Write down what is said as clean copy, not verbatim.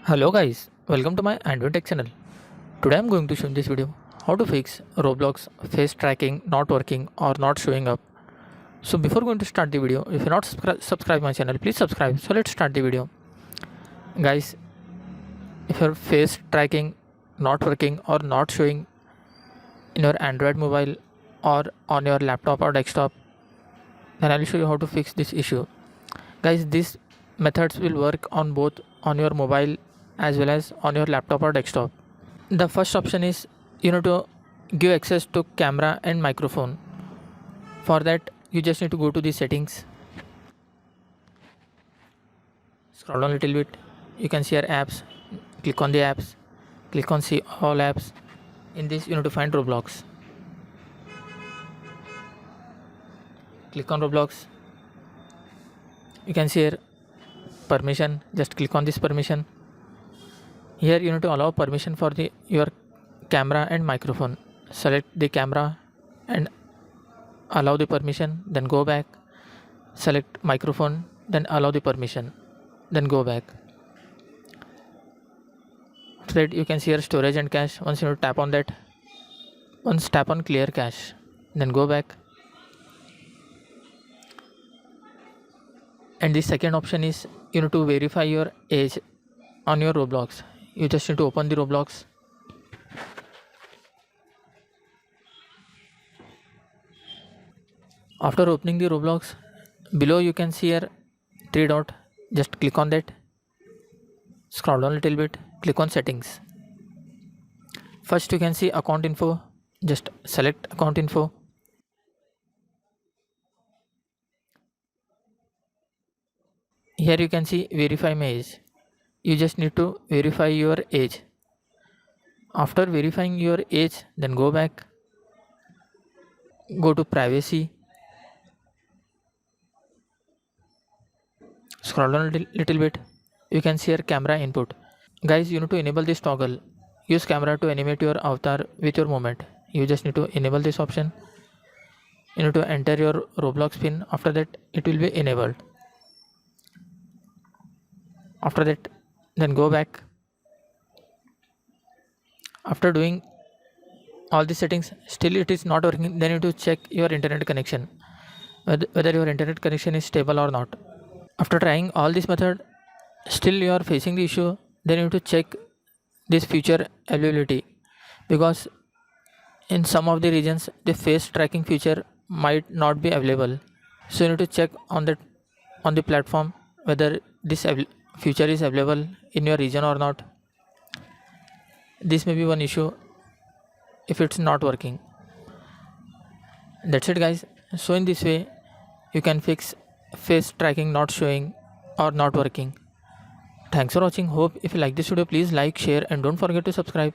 Hello guys, welcome to my Android Tech channel. Today I'm going to show in this video how to fix Roblox face tracking not working or not showing up. So before going to start the video, if you're not subscribe my channel, please subscribe. So let's start the video. Guys, if your face tracking not working or not showing in your Android mobile or on your laptop or desktop, then I'll show you how to fix this issue. Guys, these methods will work on both on your mobile as well as on your laptop or desktop. The first option is you need to give access to camera and microphone. For that you just need to go to the settings, scroll down a little bit, you can see your apps, click on the apps, click on see all apps. In this you need to find Roblox, click on Roblox. You can see here permission, just click on this permission. Here you need to allow permission for your camera and microphone. Select the camera and allow the permission, then go back. Select microphone, then allow the permission, then go back. After that you can see here storage and cache. Once you need to tap on that, once tap on clear cache, then go back. And the second option is you need to verify your age on your Roblox. You just need to open the Roblox. After opening the Roblox, below you can see here three dot, just click on that, scroll down a little bit, click on settings. First you can see account info, just select account info. Here you can see verify my age. You just need to verify your age. After verifying your age, then go back, go to privacy, scroll down a little bit, you can see your camera input. Guys, you need to enable this toggle, use camera to animate your avatar with your movement. You just need to enable this option. You need to enter your Roblox pin. After that it will be enabled. After that, then go back. After doing all the settings, still it is not working, then you need to check your internet connection, whether your internet connection is stable or not. After trying all this method, still you are facing the issue, then you need to check this feature availability, because in some of the regions the face tracking feature might not be available. So you need to check on the platform whether this feature is available in your region or not. This may be one issue if it's not working. That's it guys. So in this way you can fix face tracking not showing or not working. Thanks for watching. Hope if you like this video, please like, share and don't forget to subscribe.